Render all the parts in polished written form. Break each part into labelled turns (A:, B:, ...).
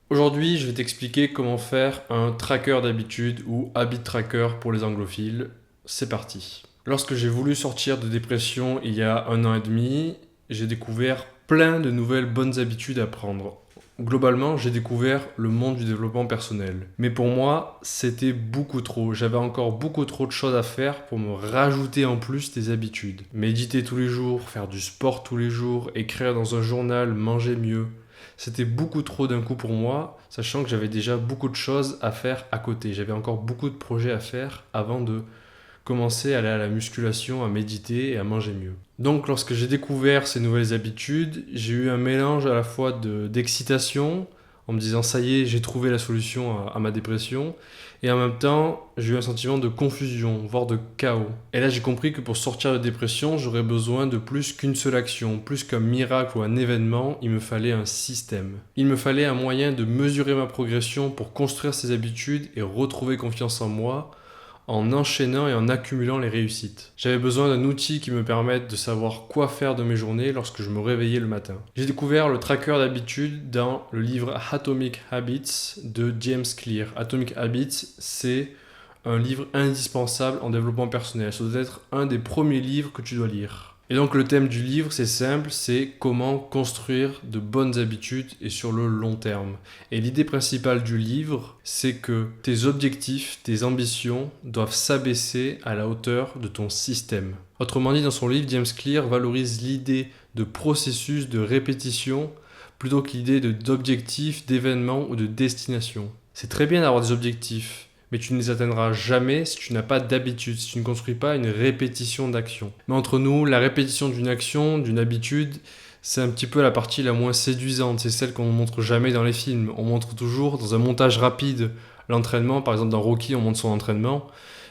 A: Aujourd'hui, je vais t'expliquer comment faire un tracker d'habitude ou habit tracker pour les anglophiles. C'est parti. Lorsque j'ai voulu sortir de dépression il y a 1 an et demi, j'ai découvert plein de nouvelles bonnes habitudes à prendre. Globalement, j'ai découvert le monde du développement personnel. Mais pour moi, c'était beaucoup trop. J'avais encore beaucoup trop de choses à faire pour me rajouter en plus des habitudes. Méditer tous les jours, faire du sport tous les jours, écrire dans un journal, manger mieux. C'était beaucoup trop d'un coup pour moi, sachant que j'avais déjà beaucoup de choses à faire à côté. J'avais encore beaucoup de projets à faire avant de commencer à aller à la musculation, à méditer et à manger mieux. Donc lorsque j'ai découvert ces nouvelles habitudes, j'ai eu un mélange à la fois d'excitation, en me disant ça y est, j'ai trouvé la solution à ma dépression, et en même temps, j'ai eu un sentiment de confusion, voire de chaos. Et là, j'ai compris que pour sortir de dépression, j'aurais besoin de plus qu'une seule action, plus qu'un miracle ou un événement, il me fallait un système. Il me fallait un moyen de mesurer ma progression pour construire ces habitudes et retrouver confiance en moi, en enchaînant et en accumulant les réussites. J'avais besoin d'un outil qui me permette de savoir quoi faire de mes journées lorsque je me réveillais le matin. J'ai découvert le tracker d'habitude dans le livre Atomic Habits de James Clear. Atomic Habits, c'est un livre indispensable en développement personnel. Ça doit être un des premiers livres que tu dois lire. Et donc le thème du livre, c'est simple, c'est comment construire de bonnes habitudes et sur le long terme. Et l'idée principale du livre, c'est que tes objectifs, tes ambitions doivent s'abaisser à la hauteur de ton système. Autrement dit, dans son livre, James Clear valorise l'idée de processus, de répétition, plutôt que l'idée d'objectifs, d'événements ou de destination. C'est très bien d'avoir des objectifs, mais tu ne les atteindras jamais si tu n'as pas d'habitude, si tu ne construis pas une répétition d'actions. Mais entre nous, la répétition d'une action, d'une habitude, c'est un petit peu la partie la moins séduisante. C'est celle qu'on ne montre jamais dans les films. On montre toujours dans un montage rapide l'entraînement. Par exemple, dans Rocky, on montre son entraînement.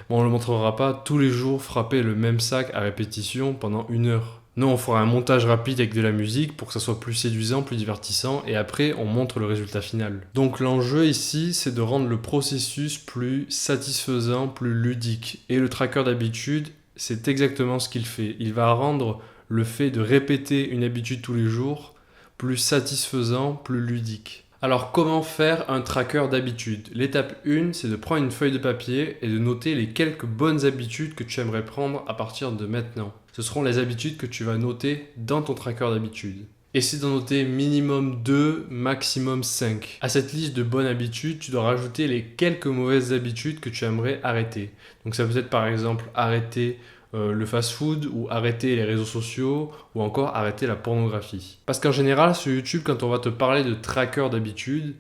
A: Mais on ne le montrera pas tous les jours frapper le même sac à répétition pendant 1 heure. Non, on fera un montage rapide avec de la musique pour que ça soit plus séduisant, plus divertissant, et après on montre le résultat final. Donc l'enjeu ici, c'est de rendre le processus plus satisfaisant, plus ludique. Et le tracker d'habitude, c'est exactement ce qu'il fait. Il va rendre le fait de répéter une habitude tous les jours plus satisfaisant, plus ludique. Alors comment faire un tracker d'habitude? L'étape 1, c'est de prendre une feuille de papier et de noter les quelques bonnes habitudes que tu aimerais prendre à partir de maintenant. Ce seront les habitudes que tu vas noter dans ton tracker d'habitude. Essaie d'en noter minimum 2, maximum 5. À cette liste de bonnes habitudes, tu dois rajouter les quelques mauvaises habitudes que tu aimerais arrêter. Donc ça peut être par exemple arrêter le fast-food ou arrêter les réseaux sociaux ou encore arrêter la pornographie. Parce qu'en général, sur YouTube, quand on va te parler de tracker d'habitude,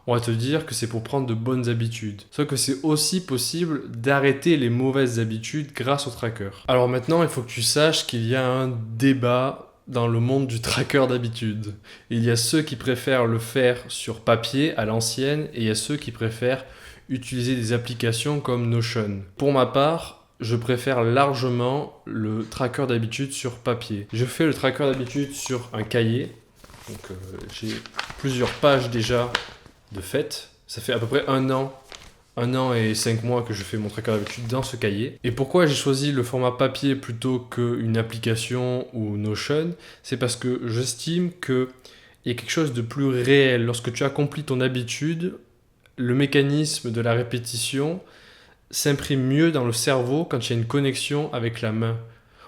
A: on va te dire que c'est pour prendre de bonnes habitudes. Sauf que c'est aussi possible d'arrêter les mauvaises habitudes grâce au tracker. Alors maintenant, il faut que tu saches qu'il y a un débat dans le monde du tracker d'habitude. Il y a ceux qui préfèrent le faire sur papier à l'ancienne et il y a ceux qui préfèrent utiliser des applications comme Notion. Pour ma part, je préfère largement le tracker d'habitude sur papier. Je fais le tracker d'habitude sur un cahier. Donc j'ai plusieurs pages déjà de fait. Ça fait à peu près 1 an et 5 mois que je fais mon tracker d'habitude dans ce cahier. Et pourquoi j'ai choisi le format papier plutôt qu'une application ou Notion? C'est parce que j'estime qu'il y a quelque chose de plus réel. Lorsque tu accomplis ton habitude, le mécanisme de la répétition s'imprime mieux dans le cerveau quand il y a une connexion avec la main.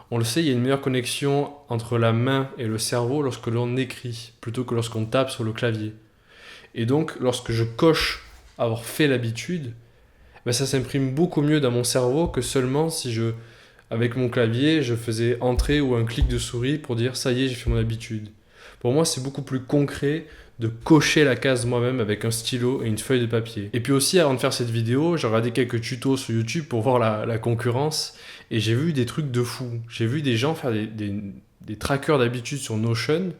A: On le sait, il y a une meilleure connexion entre la main et le cerveau lorsque l'on écrit, plutôt que lorsqu'on tape sur le clavier. Et donc, lorsque je coche avoir fait l'habitude, ça s'imprime beaucoup mieux dans mon cerveau que seulement si avec mon clavier, je faisais entrer ou un clic de souris pour dire ça y est, j'ai fait mon habitude. Pour moi, c'est beaucoup plus concret de cocher la case moi-même avec un stylo et une feuille de papier. Et puis aussi, avant de faire cette vidéo, j'ai regardé quelques tutos sur YouTube pour voir la concurrence et j'ai vu des trucs de fou. J'ai vu des gens faire des trackers d'habitude sur Notion,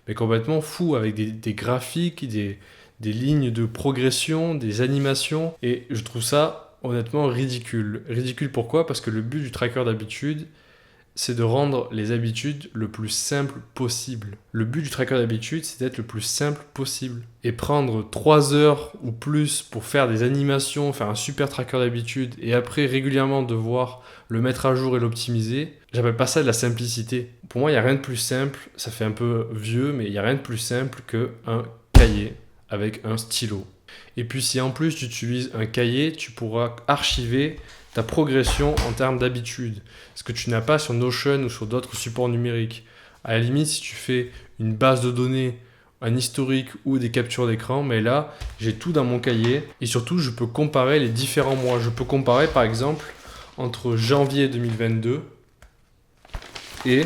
A: mais complètement fous, avec des graphiques, des lignes de progression, des animations, et je trouve ça honnêtement ridicule. Ridicule pourquoi? Parce que le but du tracker d'habitude, c'est de rendre les habitudes le plus simple possible. Le but du tracker d'habitude, c'est d'être le plus simple possible. Et prendre 3 heures ou plus pour faire des animations, faire un super tracker d'habitude, et après régulièrement devoir le mettre à jour et l'optimiser, j'appelle pas ça de la simplicité. Pour moi, il n'y a rien de plus simple, ça fait un peu vieux, mais il n'y a rien de plus simple qu'un cahier avec un stylo. Et puis si en plus tu utilises un cahier, tu pourras archiver ta progression en termes d'habitude. Ce que tu n'as pas sur Notion ou sur d'autres supports numériques. À la limite, si tu fais une base de données, un historique ou des captures d'écran, mais là, j'ai tout dans mon cahier. Et surtout, je peux comparer les différents mois. Je peux comparer par exemple entre janvier 2022 et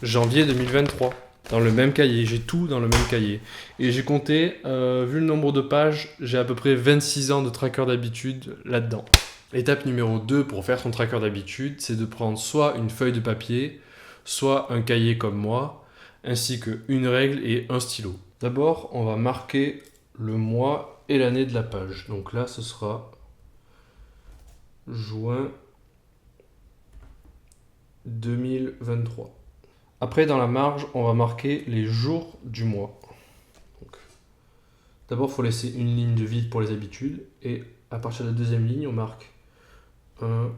A: janvier 2023. Dans le même cahier, j'ai tout dans le même cahier. Et j'ai compté, vu le nombre de pages, j'ai à peu près 26 ans de tracker d'habitude là-dedans. Étape numéro 2 pour faire son tracker d'habitude, c'est de prendre soit une feuille de papier, soit un cahier comme moi, ainsi qu'une règle et un stylo. D'abord, on va marquer le mois et l'année de la page. Donc là, ce sera juin 2023. Après, dans la marge, on va marquer les jours du mois. D'abord, il faut laisser une ligne de vide pour les habitudes. Et à partir de la deuxième ligne, on marque 1,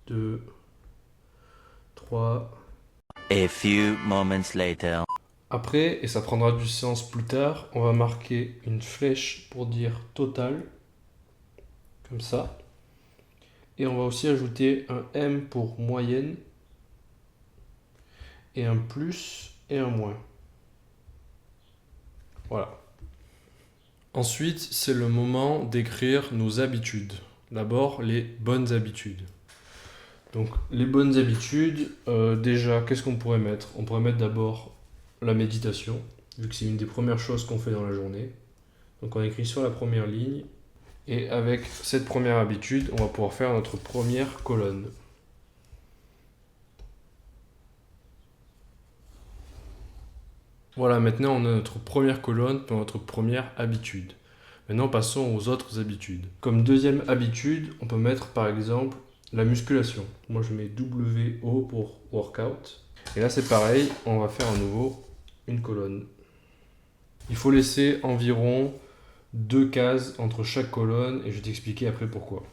A: 2, 3.
B: A few moments later.
A: Après, et ça prendra du sens plus tard, on va marquer une flèche pour dire total. Comme ça. Et on va aussi ajouter un M pour moyenne. Et un plus et un moins. Voilà. Ensuite, c'est le moment d'écrire nos habitudes. D'abord, les bonnes habitudes. Donc, les bonnes habitudes, déjà, qu'est-ce qu'on pourrait mettre? On pourrait mettre d'abord la méditation, vu que c'est une des premières choses qu'on fait dans la journée. Donc, on écrit sur la première ligne. Et avec cette première habitude, on va pouvoir faire notre première colonne. Voilà, maintenant on a notre première colonne pour notre première habitude. Maintenant passons aux autres habitudes. Comme deuxième habitude, on peut mettre par exemple la musculation. Moi je mets WO pour workout. Et là c'est pareil, on va faire à nouveau une colonne. Il faut laisser environ 2 cases entre chaque colonne et je vais t'expliquer après pourquoi.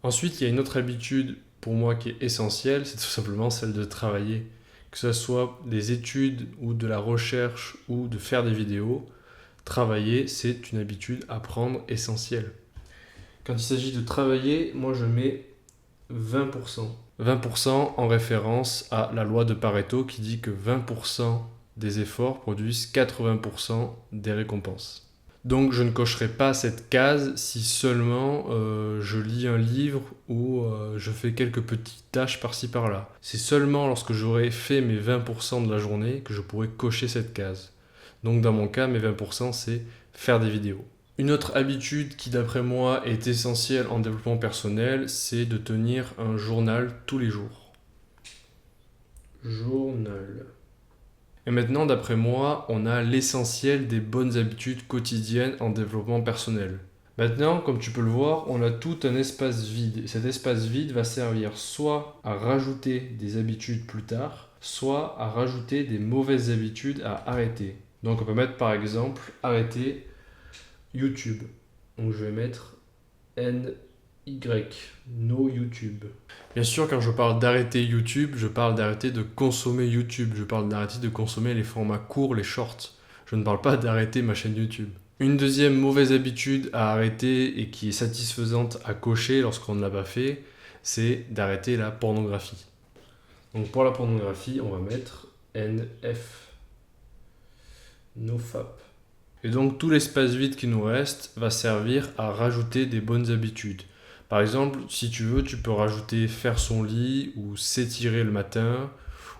A: Ensuite, il y a une autre habitude pour moi qui est essentielle, c'est tout simplement celle de travailler. Que ce soit des études ou de la recherche ou de faire des vidéos, travailler, c'est une habitude à prendre essentielle. Quand il s'agit de travailler, moi je mets 20%. 20% en référence à la loi de Pareto qui dit que 20% des efforts produisent 80% des récompenses. Donc je ne cocherai pas cette case si seulement je lis un livre ou je fais quelques petites tâches par-ci par-là. C'est seulement lorsque j'aurai fait mes 20% de la journée que je pourrai cocher cette case. Donc dans mon cas, mes 20% c'est faire des vidéos. Une autre habitude qui d'après moi est essentielle en développement personnel, c'est de tenir un journal tous les jours. Journal. Et maintenant, d'après moi, on a l'essentiel des bonnes habitudes quotidiennes en développement personnel. Maintenant, comme tu peux le voir, on a tout un espace vide. Et cet espace vide va servir soit à rajouter des habitudes plus tard, soit à rajouter des mauvaises habitudes à arrêter. Donc on peut mettre par exemple arrêter YouTube. Donc je vais mettre NY, no YouTube. Bien sûr, quand je parle d'arrêter YouTube, je parle d'arrêter de consommer YouTube. Je parle d'arrêter de consommer les formats courts, les shorts. Je ne parle pas d'arrêter ma chaîne YouTube. Une deuxième mauvaise habitude à arrêter et qui est satisfaisante à cocher lorsqu'on ne l'a pas fait, c'est d'arrêter la pornographie. Donc pour la pornographie, on va mettre NF, NoFap. Et donc tout l'espace vide qui nous reste va servir à rajouter des bonnes habitudes. Par exemple, si tu veux, tu peux rajouter faire son lit ou s'étirer le matin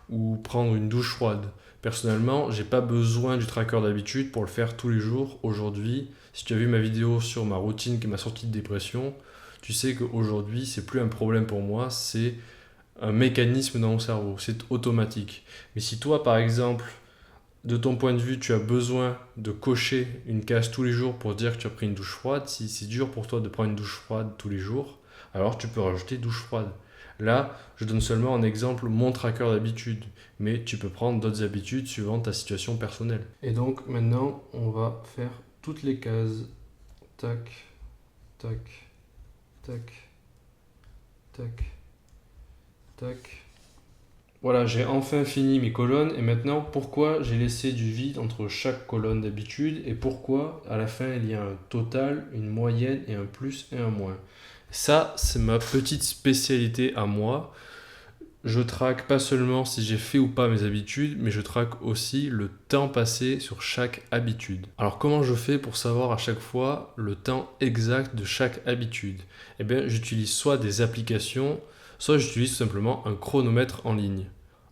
A: ou prendre une douche froide. Personnellement, j'ai pas besoin du tracker d'habitude pour le faire tous les jours. Aujourd'hui, si tu as vu ma vidéo sur ma routine qui m'a sorti de dépression, tu sais qu'aujourd'hui, c'est plus un problème pour moi, c'est un mécanisme dans mon cerveau, c'est automatique. Mais si toi, par exemple, de ton point de vue, tu as besoin de cocher une case tous les jours pour dire que tu as pris une douche froide, si c'est dur pour toi de prendre une douche froide tous les jours, alors tu peux rajouter douche froide. Là, je donne seulement un exemple, mon tracker d'habitude, mais tu peux prendre d'autres habitudes suivant ta situation personnelle. Et donc maintenant, on va faire toutes les cases. Tac, tac, tac, tac, tac, Voilà, j'ai enfin fini mes colonnes et maintenant pourquoi j'ai laissé du vide entre chaque colonne d'habitude et pourquoi à la fin il y a un total, une moyenne et un plus et un moins. Ça, c'est ma petite spécialité à moi. Je traque pas seulement si j'ai fait ou pas mes habitudes, mais je traque aussi le temps passé sur chaque habitude. Alors comment je fais pour savoir à chaque fois le temps exact de chaque habitude? Eh bien, j'utilise soit des applications, soit j'utilise tout simplement un chronomètre en ligne.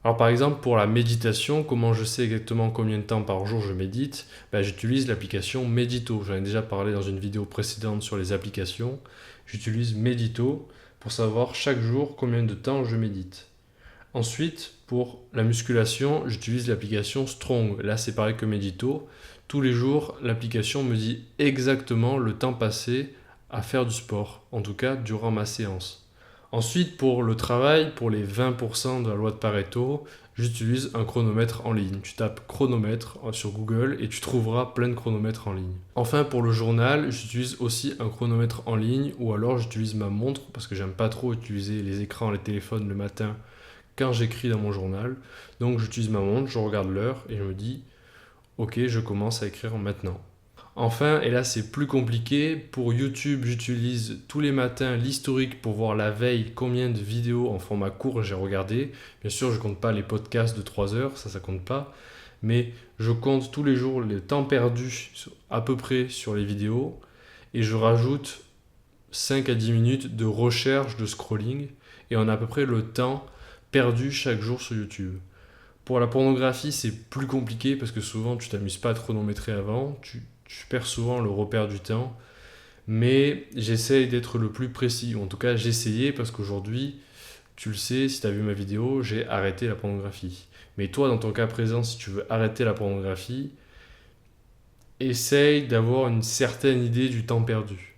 A: Alors par exemple pour la méditation, comment je sais exactement combien de temps par jour je médite? J'utilise l'application Medito. J'en ai déjà parlé dans une vidéo précédente sur les applications. J'utilise Medito pour savoir chaque jour combien de temps je médite. Ensuite, pour la musculation, j'utilise l'application Strong. Là, c'est pareil que Medito. Tous les jours, l'application me dit exactement le temps passé à faire du sport, en tout cas durant ma séance. Ensuite, pour le travail, pour les 20% de la loi de Pareto, j'utilise un chronomètre en ligne. Tu tapes chronomètre sur Google et tu trouveras plein de chronomètres en ligne. Enfin, pour le journal, j'utilise aussi un chronomètre en ligne ou alors j'utilise ma montre parce que j'aime pas trop utiliser les écrans, les téléphones le matin quand j'écris dans mon journal. Donc j'utilise ma montre, je regarde l'heure et je me dis ok, je commence à écrire maintenant. Enfin, et là c'est plus compliqué, pour YouTube j'utilise tous les matins l'historique pour voir la veille combien de vidéos en format court j'ai regardé. Bien sûr je compte pas les podcasts de 3 heures, ça compte pas. Mais je compte tous les jours le temps perdu à peu près sur les vidéos et je rajoute 5 à 10 minutes de recherche, de scrolling et on a à peu près le temps perdu chaque jour sur YouTube. Pour la pornographie, c'est plus compliqué parce que souvent tu t'amuses pas à te chronométrer avant, tu perds souvent le repère du temps, mais j'essaye d'être le plus précis, ou en tout cas j'essayais parce qu'aujourd'hui, tu le sais, si tu as vu ma vidéo, j'ai arrêté la pornographie. Mais toi, dans ton cas présent, si tu veux arrêter la pornographie, essaye d'avoir une certaine idée du temps perdu.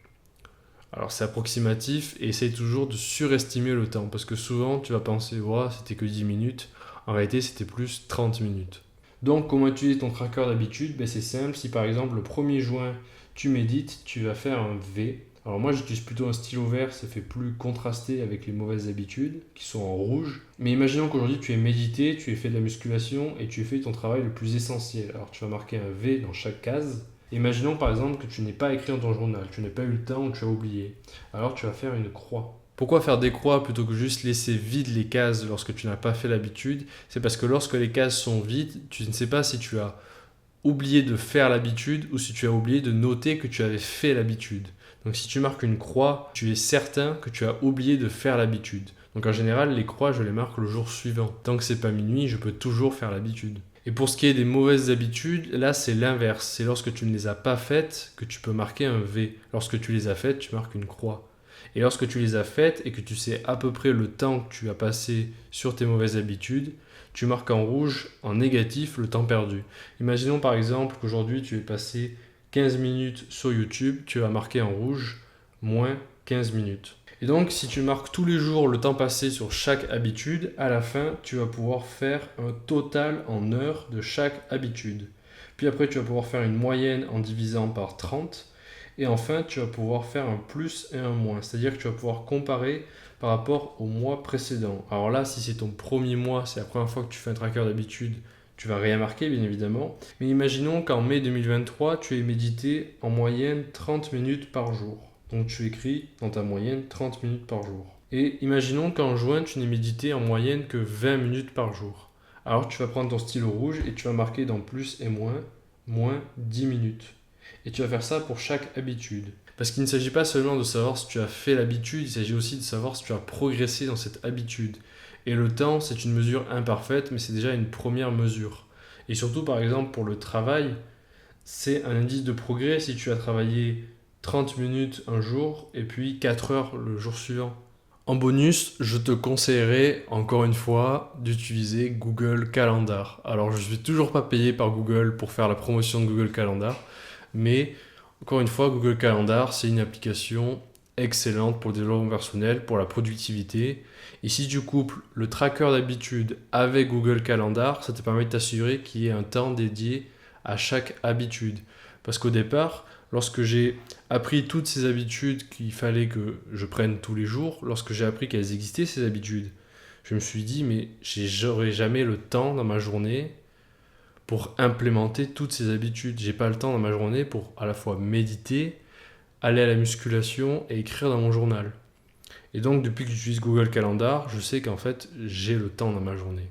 A: Alors c'est approximatif et essaye toujours de surestimer le temps parce que souvent tu vas penser ouais, c'était que 10 minutes, en réalité c'était plus 30 minutes. Donc comment utiliser ton tracker d'habitude? C'est simple, si par exemple le 1er juin tu médites, tu vas faire un V. Alors moi j'utilise plutôt un stylo vert, ça fait plus contrasté avec les mauvaises habitudes qui sont en rouge. Mais imaginons qu'aujourd'hui tu aies médité, tu aies fait de la musculation et tu aies fait ton travail le plus essentiel. Alors tu vas marquer un V dans chaque case. Imaginons par exemple que tu n'aies pas écrit dans ton journal, tu n'as pas eu le temps ou tu as oublié. Alors tu vas faire une croix. Pourquoi faire des croix plutôt que juste laisser vides les cases lorsque tu n'as pas fait l'habitude? C'est parce que lorsque les cases sont vides, tu ne sais pas si tu as oublié de faire l'habitude ou si tu as oublié de noter que tu avais fait l'habitude. Donc si tu marques une croix, tu es certain que tu as oublié de faire l'habitude. Donc en général, les croix, je les marque le jour suivant. Tant que c'est pas minuit, je peux toujours faire l'habitude. Et pour ce qui est des mauvaises habitudes, là c'est l'inverse. C'est lorsque tu ne les as pas faites que tu peux marquer un V. Lorsque tu les as faites, tu marques une croix. Et lorsque tu les as faites et que tu sais à peu près le temps que tu as passé sur tes mauvaises habitudes, tu marques en rouge, en négatif, le temps perdu. Imaginons par exemple qu'aujourd'hui tu aies passé 15 minutes sur YouTube, tu vas marquer en rouge moins 15 minutes. Et donc, si tu marques tous les jours le temps passé sur chaque habitude, à la fin, tu vas pouvoir faire un total en heures de chaque habitude. Puis après, tu vas pouvoir faire une moyenne en divisant par 30. Et enfin, tu vas pouvoir faire un plus et un moins. C'est-à-dire que tu vas pouvoir comparer par rapport au mois précédent. Alors là, si c'est ton premier mois, c'est la première fois que tu fais un tracker d'habitude, tu vas rien marquer, bien évidemment. Mais imaginons qu'en mai 2023, tu aies médité en moyenne 30 minutes par jour. Donc tu écris dans ta moyenne 30 minutes par jour. Et imaginons qu'en juin, tu n'aies médité en moyenne que 20 minutes par jour. Alors tu vas prendre ton stylo rouge et tu vas marquer dans plus et moins 10 minutes. Et tu vas faire ça pour chaque habitude. Parce qu'il ne s'agit pas seulement de savoir si tu as fait l'habitude, il s'agit aussi de savoir si tu as progressé dans cette habitude. Et le temps, c'est une mesure imparfaite, mais c'est déjà une première mesure. Et surtout, par exemple, pour le travail, c'est un indice de progrès si tu as travaillé 30 minutes un jour et puis 4 heures le jour suivant. En bonus, je te conseillerais encore une fois d'utiliser Google Calendar. Alors je ne suis toujours pas payé par Google pour faire la promotion de Google Calendar, mais encore une fois, Google Calendar, c'est une application excellente pour le développement personnel, pour la productivité. Et si tu couples le tracker d'habitude avec Google Calendar, ça te permet de t'assurer qu'il y ait un temps dédié à chaque habitude. Parce qu'au départ, lorsque j'ai appris toutes ces habitudes qu'il fallait que je prenne tous les jours, lorsque j'ai appris qu'elles existaient, ces habitudes, je me suis dit, mais j'aurai jamais le temps dans ma journée pour implémenter toutes ces habitudes. J'ai pas le temps dans ma journée pour à la fois méditer, aller à la musculation et écrire dans mon journal. Et donc, depuis que j'utilise Google Calendar, je sais qu'en fait, j'ai le temps dans ma journée.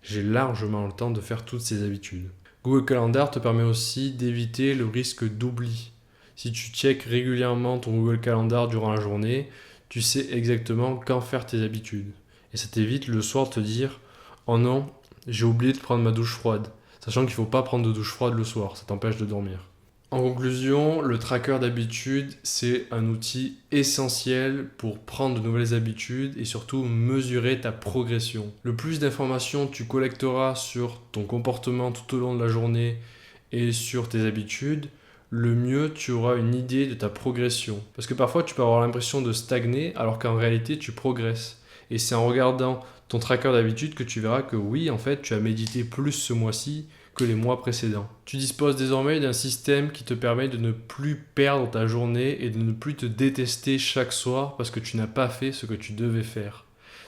A: J'ai largement le temps de faire toutes ces habitudes. Google Calendar te permet aussi d'éviter le risque d'oubli. Si tu checkes régulièrement ton Google Calendar durant la journée, tu sais exactement quand faire tes habitudes. Et ça t'évite le soir de te dire « Oh non, j'ai oublié de prendre ma douche froide », sachant qu'il ne faut pas prendre de douche froide le soir, ça t'empêche de dormir. En conclusion, le tracker d'habitude, c'est un outil essentiel pour prendre de nouvelles habitudes et surtout mesurer ta progression. Le plus d'informations tu collecteras sur ton comportement tout au long de la journée et sur tes habitudes, le mieux tu auras une idée de ta progression. Parce que parfois tu peux avoir l'impression de stagner alors qu'en réalité tu progresses. Et c'est en regardant ton tracker d'habitude que tu verras que oui, en fait, tu as médité plus ce mois-ci que les mois précédents. Tu disposes désormais d'un système qui te permet de ne plus perdre ta journée et de ne plus te détester chaque soir parce que tu n'as pas fait ce que tu devais faire.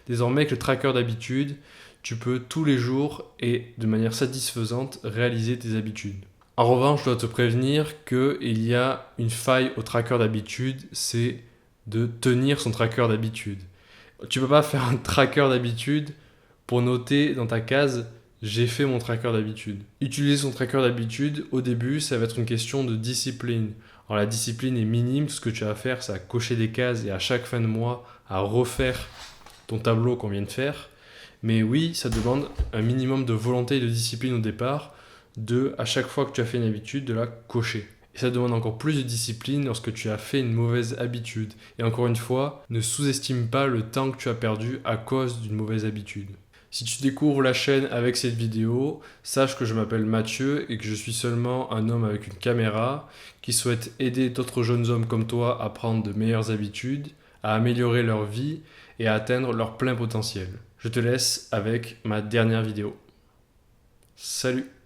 A: Désormais, avec le tracker d'habitude, tu peux tous les jours et de manière satisfaisante réaliser tes habitudes. En revanche, je dois te prévenir qu'il y a une faille au tracker d'habitude, c'est de tenir son tracker d'habitude. Tu ne peux pas faire un tracker d'habitude pour noter dans ta case j'ai fait mon tracker d'habitude. Utiliser son tracker d'habitude, au début, ça va être une question de discipline. Alors la discipline est minime, tout ce que tu as à faire, c'est à cocher des cases et à chaque fin de mois, à refaire ton tableau qu'on vient de faire. Mais oui, ça demande un minimum de volonté et de discipline au départ, à chaque fois que tu as fait une habitude, de la cocher. Et ça demande encore plus de discipline lorsque tu as fait une mauvaise habitude. Et encore une fois, ne sous-estime pas le temps que tu as perdu à cause d'une mauvaise habitude. Si tu découvres la chaîne avec cette vidéo, sache que je m'appelle Mathieu et que je suis seulement un homme avec une caméra qui souhaite aider d'autres jeunes hommes comme toi à prendre de meilleures habitudes, à améliorer leur vie et à atteindre leur plein potentiel. Je te laisse avec ma dernière vidéo. Salut!